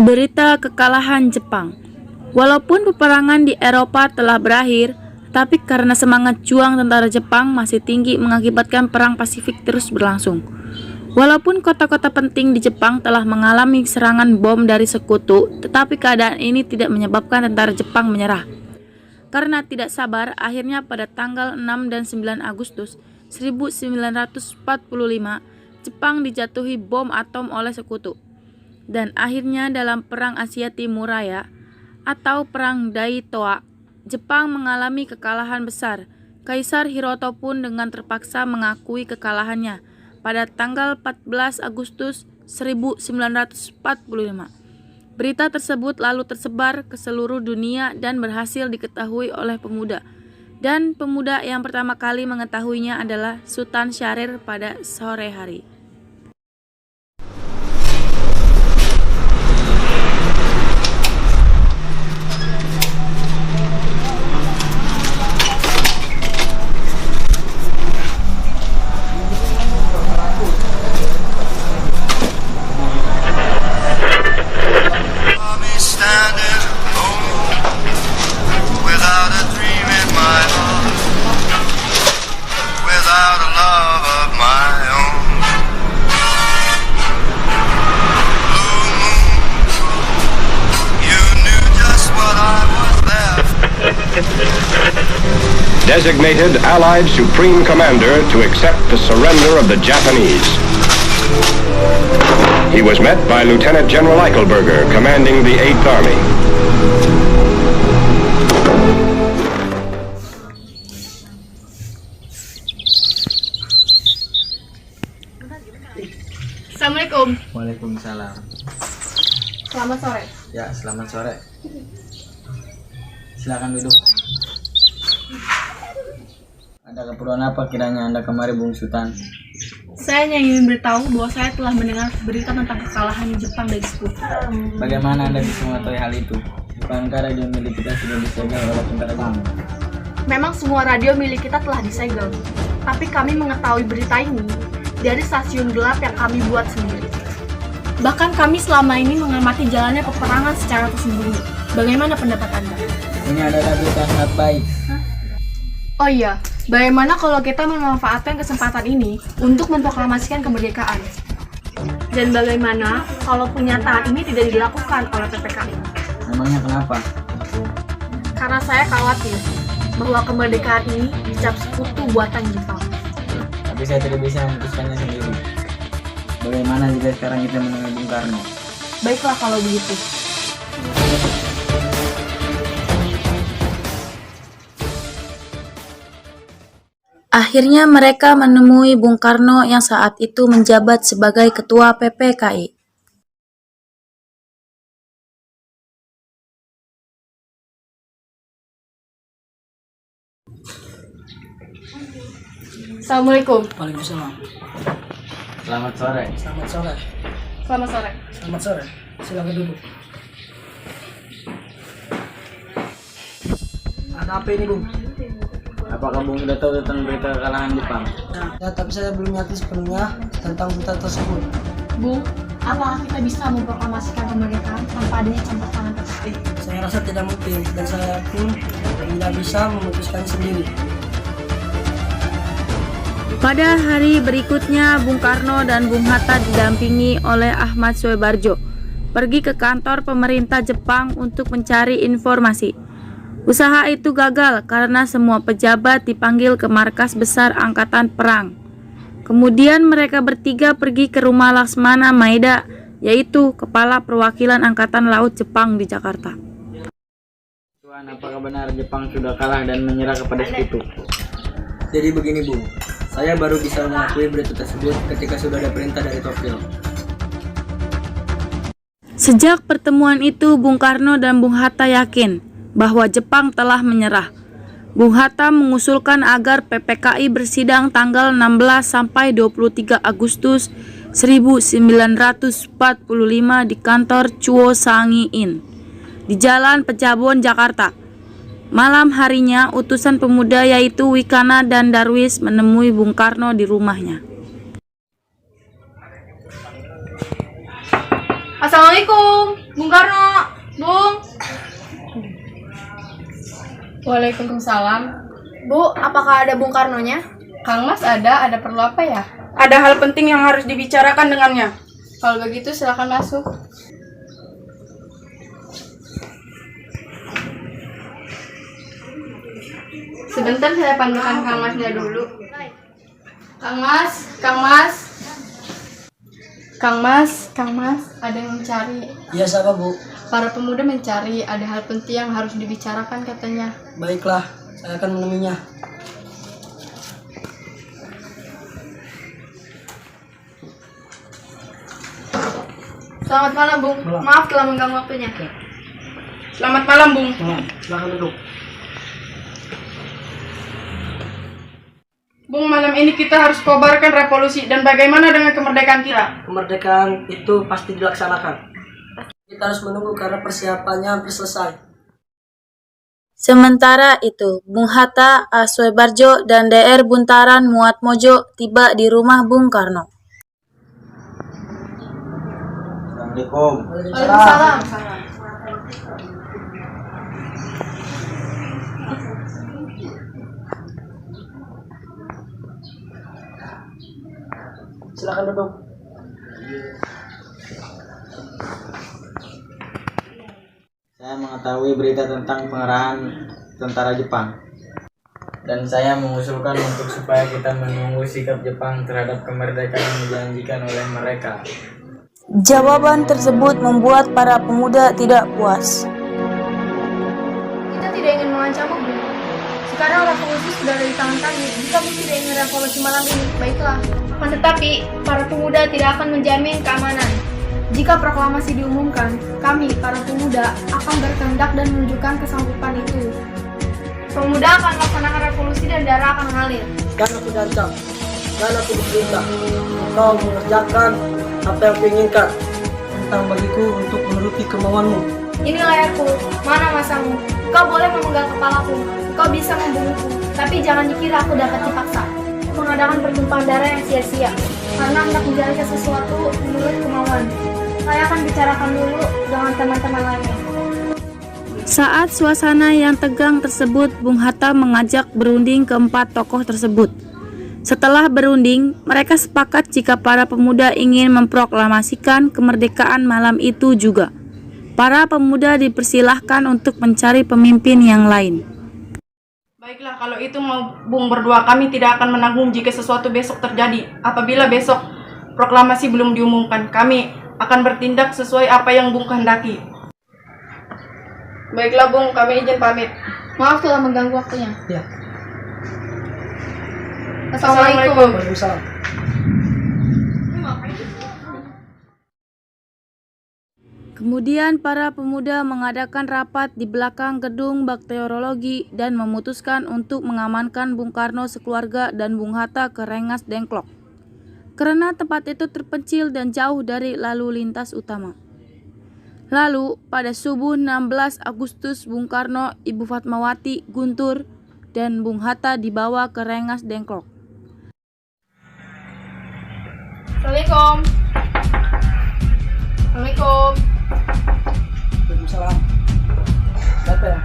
Berita kekalahan Jepang. Walaupun peperangan di Eropa telah berakhir, tapi karena semangat juang tentara Jepang masih tinggi mengakibatkan perang Pasifik terus berlangsung. Walaupun kota-kota penting di Jepang telah mengalami serangan bom dari sekutu, tetapi keadaan ini tidak menyebabkan tentara Jepang menyerah. Karena tidak sabar, akhirnya pada tanggal 6 dan 9 Agustus 1945, Jepang dijatuhi bom atom oleh sekutu. Dan akhirnya dalam Perang Asia Timur Raya atau Perang Daitoa, Jepang mengalami kekalahan besar. Kaisar Hiroto pun dengan terpaksa mengakui kekalahannya pada tanggal 14 Agustus 1945. Berita tersebut lalu tersebar ke seluruh dunia dan berhasil diketahui oleh pemuda. Dan pemuda yang pertama kali mengetahuinya adalah Sultan Syahrir pada sore hari. Designated Allied Supreme Commander to accept the surrender of the Japanese. He was met by Lieutenant General Eichelberger, commanding the 8th Army. Assalamualaikum. Waalaikumsalam. Selamat sore. Ya, selamat sore. Silakan duduk. Ada keperluan apa kiranya Anda kemari, Bung Sultan? Saya hanya ingin beritahu bahwa saya telah mendengar berita tentang kekalahan Jepang dari sekutu. Bagaimana Anda bisa mengetahui hal itu? Bukankah radio milik kita sudah disegel oleh tentara Jepang? Memang semua radio milik kita telah disegel, tapi kami mengetahui berita ini dari stasiun gelap yang kami buat sendiri. Bahkan kami selama ini mengamati jalannya peperangan secara tersembunyi. Bagaimana pendapat Anda? Ini adalah berita yang sangat baik. Oh iya, bagaimana kalau kita memanfaatkan kesempatan ini untuk memproklamasikan kemerdekaan? Dan bagaimana kalau pernyataan ini tidak dilakukan oleh PPKI? Memangnya kenapa? Karena saya khawatir bahwa kemerdekaan ini dicap sekutu buatan Jepang. Tapi saya tidak bisa memutuskannya sendiri. Bagaimana jika sekarang kita menemui Bung Karno? Baiklah kalau begitu. Akhirnya mereka menemui Bung Karno yang saat itu menjabat sebagai Ketua PPKI. Assalamualaikum. Waalaikumsalam. Selamat sore. Selamat sore. Selamat sore. Selamat sore. Silakan duduk. Ada apa ini, Bung? Apakah Bung sudah tahu tentang berita kekalahan Jepang? Ya, tapi saya belum ngerti sepenuhnya tentang berita tersebut. Bung, apakah kita bisa memproklamasikan kemerdekaan tanpa adanya campur tangan PPKI? Saya rasa tidak mungkin dan saya pun tidak bisa memutuskan sendiri. Pada hari berikutnya, Bung Karno dan Bung Hatta didampingi oleh Ahmad Soebarjo pergi ke kantor pemerintah Jepang untuk mencari informasi. Usaha itu gagal karena semua pejabat dipanggil ke markas besar Angkatan Perang. Kemudian mereka bertiga pergi ke rumah Laksmana Maeda, yaitu Kepala Perwakilan Angkatan Laut Jepang di Jakarta. Tuan, apakah benar Jepang sudah kalah dan menyerah kepada sekutu? Jadi begini, Bung. Saya baru bisa mengakui berita tersebut ketika sudah ada perintah dari Tokyo. Sejak pertemuan itu, Bung Karno dan Bung Hatta yakin bahwa Jepang telah menyerah. Bung Hatta mengusulkan agar PPKI bersidang tanggal 16 sampai 23 Agustus 1945 di kantor Chuosangi Inn di Jalan Pejabon, Jakarta. Malam harinya, utusan pemuda yaitu Wikana dan Darwis menemui Bung Karno di rumahnya. Assalamualaikum. Bung Karno, Bung. Waalaikumsalam. Bu, apakah ada Bung Karnonya? Kang Mas ada perlu apa ya? Ada hal penting yang harus dibicarakan dengannya. Kalau begitu silakan masuk. Sebentar saya panggilkan Kang Masnya dulu. Kang Mas, ada yang mencari. Iya, siapa Bu? Para pemuda mencari, ada hal penting yang harus dibicarakan katanya. Baiklah, saya akan menemuinya. Selamat malam, Bung. Maaf telah mengganggu waktunya. Selamat malam, Bung. Silakan duduk. Bung, malam ini kita harus kobarkan revolusi dan bagaimana dengan kemerdekaan kita? Kemerdekaan itu pasti dilaksanakan. Kita harus menunggu karena persiapannya hampir selesai. Sementara itu, Bung Hatta, Aswebarjo, dan DR Buntaran Muatmojo tiba di rumah Bung Karno. Assalamualaikum. Waalaikumsalam. Silakan duduk. Saya mengetahui berita tentang pengerahan tentara Jepang. Dan saya mengusulkan untuk supaya kita menunggu sikap Jepang terhadap kemerdekaan yang dijanjikan oleh mereka. Jawaban tersebut membuat para pemuda tidak puas. Kita tidak ingin mengancammu, Bung. Sekarang revolusi sudah ada di tangan kami. Jika Bung tidak ingin revolusi malam ini, baiklah. Akan tetapi, para pemuda tidak akan menjamin keamanan. Jika proklamasi diumumkan, kami, para pemuda, akan berkehendak dan menunjukkan kesanggupan itu. Pemuda akan melaksanakan revolusi dan darah akan mengalir. Dan aku diancam. Dan aku diperintah. Kau mengerjakan apa yang kuinginkan. Tentang bagiku untuk menuruti kemauanmu. Ini layarku, mana masamu? Kau boleh memenggal kepalaku, kau bisa membunuhku, tapi jangan dikira aku dapat dipaksa. Mengadakan pertumpahan darah yang sia-sia, karena hendak menjalankan sesuatu menurut kemauan. Saya akan bicarakan dulu dengan teman-teman lainnya. Saat suasana yang tegang tersebut, Bung Hatta mengajak berunding keempat tokoh tersebut. Setelah berunding, mereka sepakat jika para pemuda ingin memproklamasikan kemerdekaan malam itu juga. Para pemuda dipersilahkan untuk mencari pemimpin yang lain. Baiklah, kalau itu mau Bung berdua, kami tidak akan menanggung jika sesuatu besok terjadi. Apabila besok proklamasi belum diumumkan, kami akan bertindak sesuai apa yang Bung kehendaki. Baiklah, Bung, kami izin pamit. Maaf telah mengganggu waktunya. Ya. Assalamualaikum. Waalaikumsalam. Kemudian para pemuda mengadakan rapat di belakang gedung bakteriologi dan memutuskan untuk mengamankan Bung Karno sekeluarga dan Bung Hatta ke Rengas Dengklok. Karena tempat itu terpencil dan jauh dari lalu lintas utama. Lalu pada subuh 16 Agustus Bung Karno, Ibu Fatmawati, Guntur, dan Bung Hatta dibawa ke Rengas Dengklok. Assalamualaikum. Assalamualaikum. Waalaikumsalam. Siapa ya?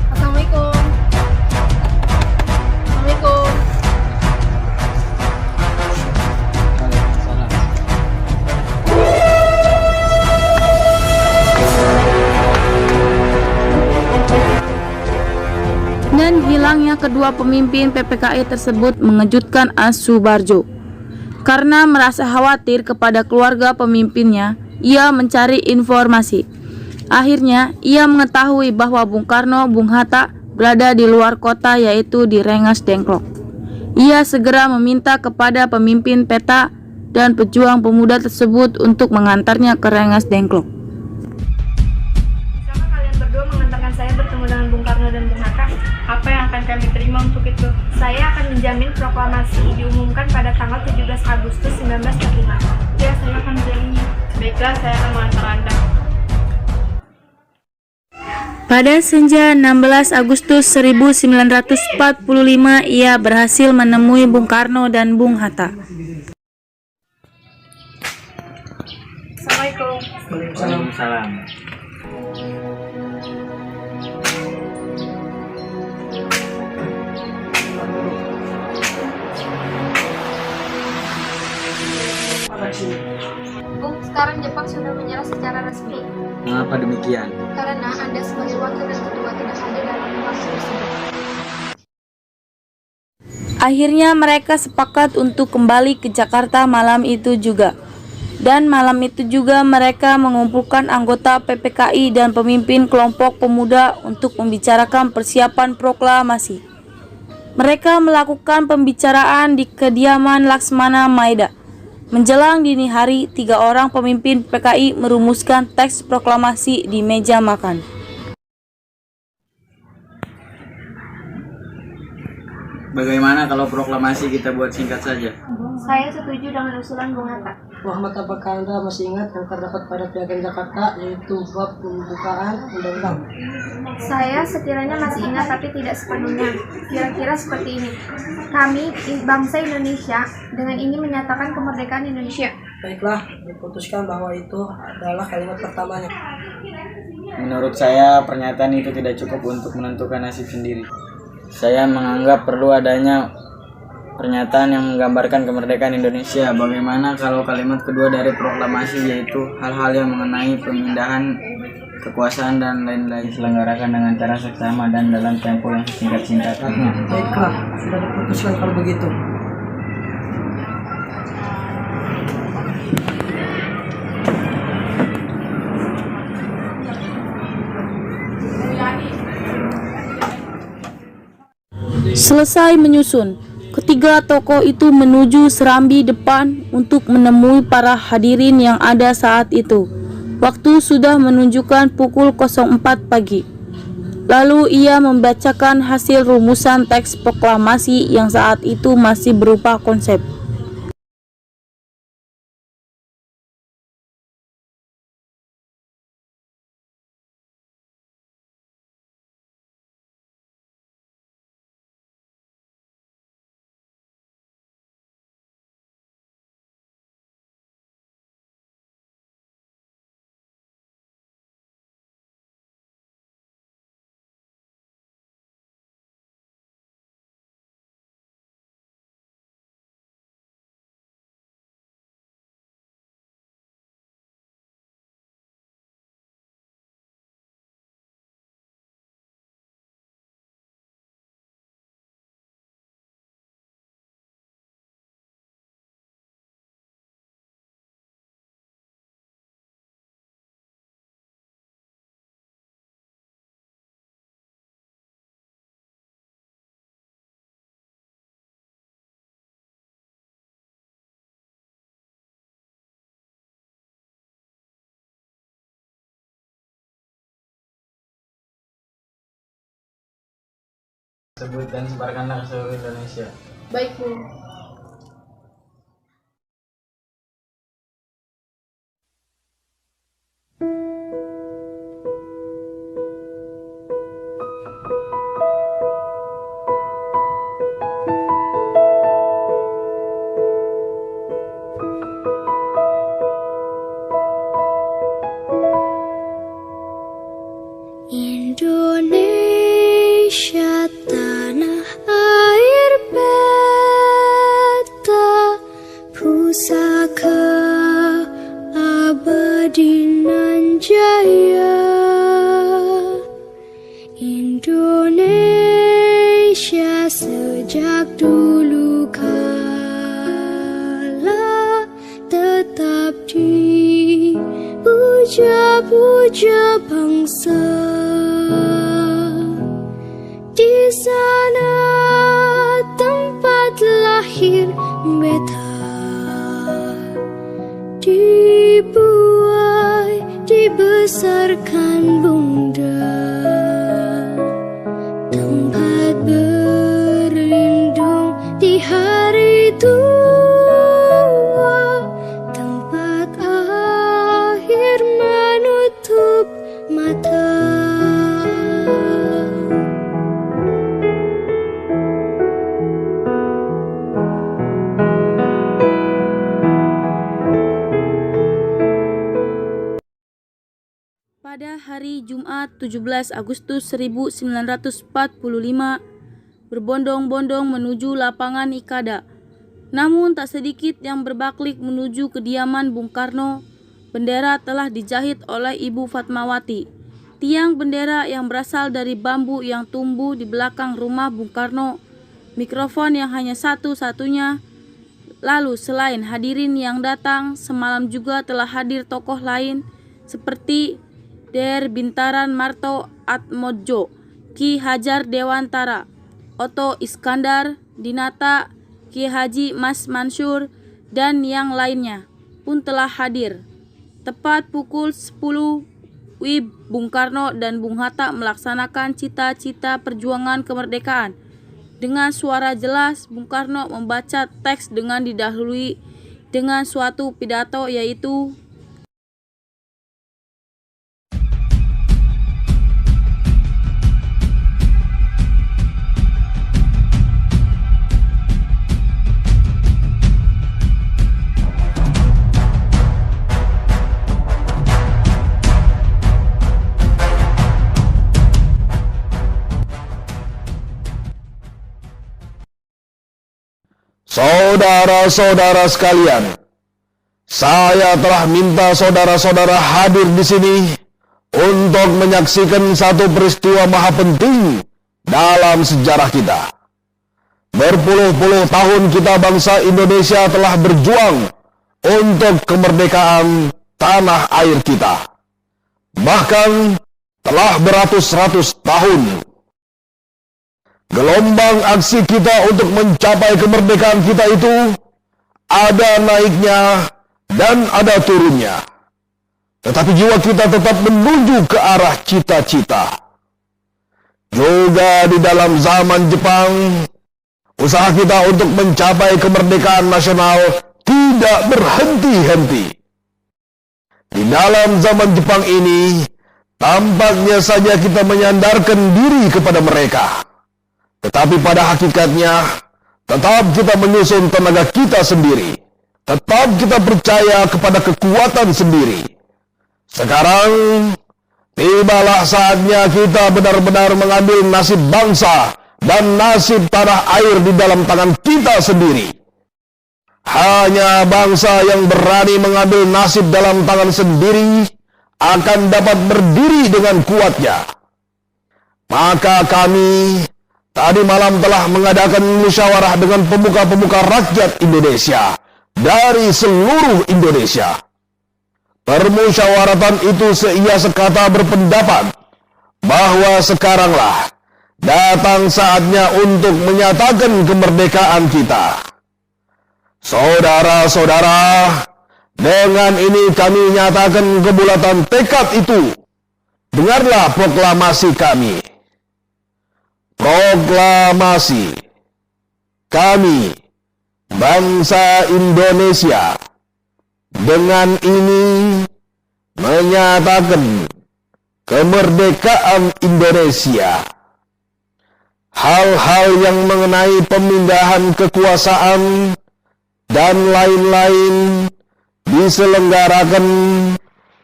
Assalamualaikum. Assalamualaikum. Dan hilangnya kedua pemimpin PPKI tersebut mengejutkan Aswebarjo. Karena merasa khawatir kepada keluarga pemimpinnya, ia mencari informasi. Akhirnya, ia mengetahui bahwa Bung Karno, Bung Hatta berada di luar kota, yaitu di Rengas Dengklok. Ia segera meminta kepada pemimpin PETA dan pejuang pemuda tersebut untuk mengantarnya ke Rengas Dengklok. Bisakah kalian berdua mengantarkan saya bertemu dengan Bung Karno dan Bung Hatta? Apa yang akan kami terima untuk itu? Saya akan menjamin proklamasi diumumkan pada tanggal 17 Agustus 1945. Ya, saya akan menjaminnya. Baiklah, saya akan mengantar Anda. Pada senja 16 Agustus 1945, ia berhasil menemui Bung Karno dan Bung Hatta. Assalamualaikum. Waalaikumsalam. Bung, sekarang Jepang sudah menyerah secara resmi Mengapa demikian? karena Anda sebagai wakil dan ketua tidak hadir dalam waktu tersebut. Akhirnya mereka sepakat untuk kembali ke Jakarta malam itu juga. Dan malam itu juga mereka mengumpulkan anggota PPKI dan pemimpin kelompok pemuda untuk membicarakan persiapan proklamasi. Mereka melakukan pembicaraan di kediaman Laksmana Maeda. Menjelang dini hari, 3 orang pemimpin PKI merumuskan teks proklamasi di meja makan. Bagaimana kalau proklamasi kita buat singkat saja? Saya setuju dengan usulan Bung Hatta. Muhammad, apakah Anda masih ingat yang terdapat pada Piagam Jakarta, yaitu bab pembukaan undang-undang? Saya sekiranya masih ingat tapi tidak sepenuhnya. Kira-kira seperti ini. Kami, bangsa Indonesia, dengan ini menyatakan kemerdekaan Indonesia. Baiklah, diputuskan bahwa itu adalah kalimat pertamanya. Menurut saya, pernyataan itu tidak cukup untuk menentukan nasib sendiri. Saya menganggap perlu adanya pernyataan yang menggambarkan kemerdekaan Indonesia. Bagaimana kalau kalimat kedua dari proklamasi, yaitu hal-hal yang mengenai pemindahan kekuasaan dan lain-lain diselenggarakan dengan cara seksama dan dalam tempo yang singkat-singkatnya. Baiklah, sudah diputuskan kalau begitu. Selesai menyusun, ketiga tokoh itu menuju serambi depan untuk menemui para hadirin yang ada saat itu. Waktu sudah menunjukkan pukul 04 pagi. Lalu ia membacakan hasil rumusan teks proklamasi yang saat itu masih berupa konsep. Sebut dan sebarkanlah ke seluruh Indonesia. Baik, Bung. Indonesia tanah air beta, pusaka abadi nan jaya. Indonesia sejak dulu kala tetap dipuja-puja bangsa. Di sana tempat lahir beta, dibuai, dibesarkan bunda, tempat berlindung di hari tua, tempat akhir menutup mata. hari Jumat 17 Agustus 1945 berbondong-bondong menuju lapangan Ikada. Namun tak sedikit yang berbaklik menuju kediaman Bung Karno. Bendera telah dijahit oleh Ibu Fatmawati. Tiang bendera yang berasal dari bambu yang tumbuh di belakang rumah Bung Karno. Mikrofon yang hanya satu-satunya. Lalu selain hadirin yang datang, semalam juga telah hadir tokoh lain seperti Der Bintaran Marto Atmodjo, Ki Hajar Dewantara, Oto Iskandar, Dinata, Ki Haji Mas Mansur, dan yang lainnya pun telah hadir. Tepat pukul 10 WIB, Bung Karno dan Bung Hatta melaksanakan cita-cita perjuangan kemerdekaan. Dengan suara jelas, Bung Karno membaca teks dengan didahului dengan suatu pidato, yaitu Saudara-saudara sekalian, saya telah minta saudara-saudara hadir di sini untuk menyaksikan satu peristiwa maha penting dalam sejarah kita. Berpuluh-puluh tahun kita bangsa Indonesia telah berjuang untuk kemerdekaan tanah air kita. Bahkan telah beratus-ratus tahun. Gelombang aksi kita untuk mencapai kemerdekaan kita itu ada naiknya dan ada turunnya. Tetapi jiwa kita tetap menuju ke arah cita-cita. Juga di dalam zaman Jepang, usaha kita untuk mencapai kemerdekaan nasional tidak berhenti-henti. Di dalam zaman Jepang ini, tampaknya saja kita menyandarkan diri kepada mereka. Tetapi pada hakikatnya, tetap kita menyusun tenaga kita sendiri. Tetap kita percaya kepada kekuatan sendiri. Sekarang, tibalah saatnya kita benar-benar mengambil nasib bangsa dan nasib tanah air di dalam tangan kita sendiri. Hanya bangsa yang berani mengambil nasib dalam tangan sendiri akan dapat berdiri dengan kuatnya. Maka kami tadi malam telah mengadakan musyawarah dengan pemuka-pemuka rakyat Indonesia dari seluruh Indonesia. Permusyawaratan itu seia sekata berpendapat bahwa sekaranglah datang saatnya untuk menyatakan kemerdekaan kita. Saudara-saudara, dengan ini kami nyatakan kebulatan tekad itu. Dengarlah proklamasi kami. Proklamasi. Kami, bangsa Indonesia, dengan ini menyatakan kemerdekaan Indonesia. Hal-hal yang mengenai pemindahan kekuasaan dan lain-lain diselenggarakan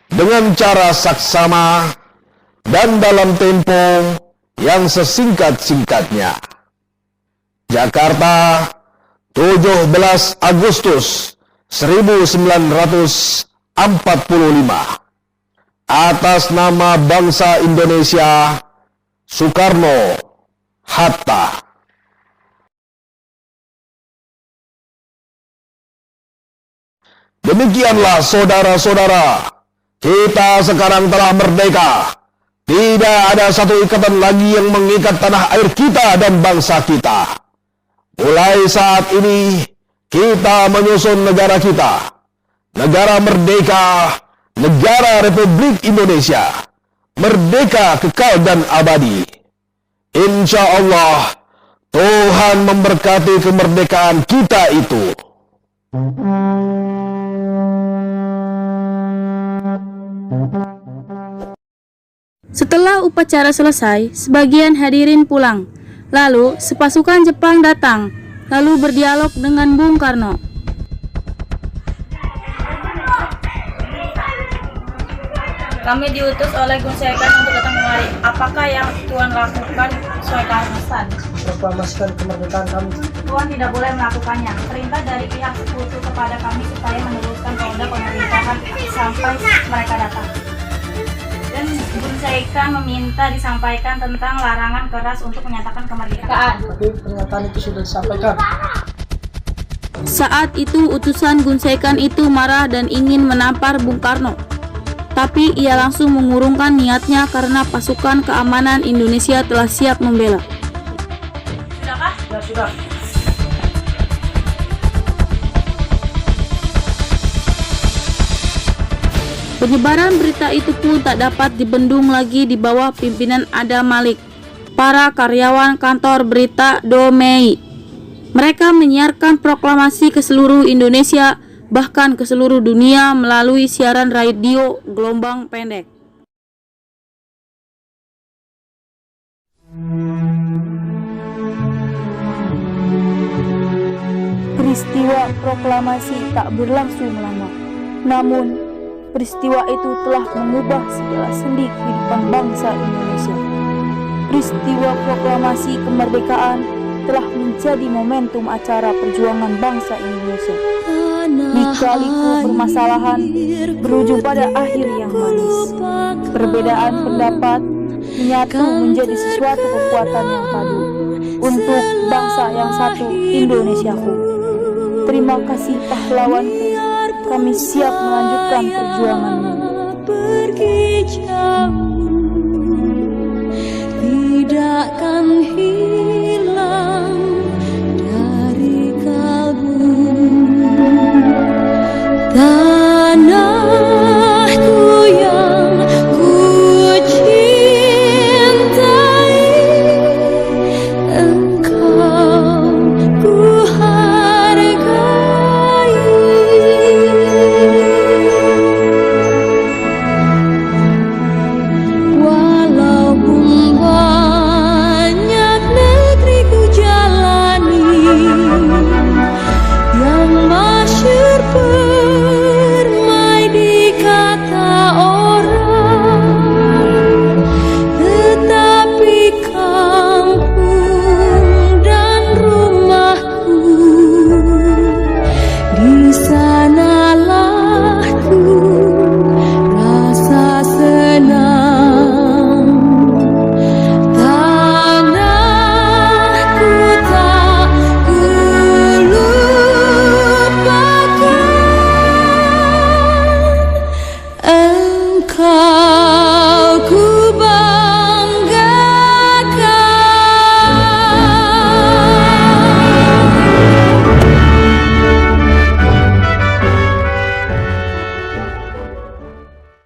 dengan cara saksama dan dalam tempo yang sesingkat-singkatnya. Jakarta, 17 Agustus 1945. Atas nama bangsa Indonesia, Soekarno Hatta. Demikianlah saudara-saudara, kita sekarang telah merdeka. Tidak ada satu ikatan lagi yang mengikat tanah air kita dan bangsa kita. Mulai saat ini, kita menyusun negara kita. Negara merdeka, negara Republik Indonesia. Merdeka kekal dan abadi. Insya Allah, Tuhan memberkati kemerdekaan kita itu. Setelah upacara selesai, sebagian hadirin pulang. Lalu, sepasukan Jepang datang, lalu berdialog dengan Bung Karno. Kami diutus oleh Gun Saikan untuk datang kemari. Apakah yang Tuhan lakukan sesuai keharusan? Proklamasikan kemerdekaan kami. Tuhan tidak boleh melakukannya. Perintah dari pihak sekutu kepada kami supaya meneruskan roda pemerintahan sampai mereka datang. Dan Gun Saikan meminta disampaikan tentang larangan keras untuk menyatakan kemerdekaan. Tapi pernyataan itu sudah disampaikan. Saat itu utusan Gun Saikan itu marah dan ingin menampar Bung Karno. Tapi ia langsung mengurungkan niatnya karena pasukan keamanan Indonesia telah siap membela. Sudahkah? Ya sudah. Penyebaran berita itu pun tak dapat dibendung lagi di bawah pimpinan Adam Malik, para karyawan kantor berita Domei. Mereka menyiarkan proklamasi ke seluruh Indonesia, bahkan ke seluruh dunia melalui siaran radio gelombang pendek. Peristiwa proklamasi tak berlangsung lama. Namun, peristiwa itu telah mengubah segala sendi kehidupan bangsa Indonesia. Peristiwa proklamasi kemerdekaan telah menjadi momentum acara perjuangan bangsa Indonesia. Lika-liku permasalahan berujung pada akhir yang manis. Perbedaan pendapat menyatu menjadi sesuatu kekuatan yang padu untuk bangsa yang satu, Indonesiaku. Terima kasih pahlawanku, kami siap melanjutkan perjuanganmu. Pergi jauh, tidak akan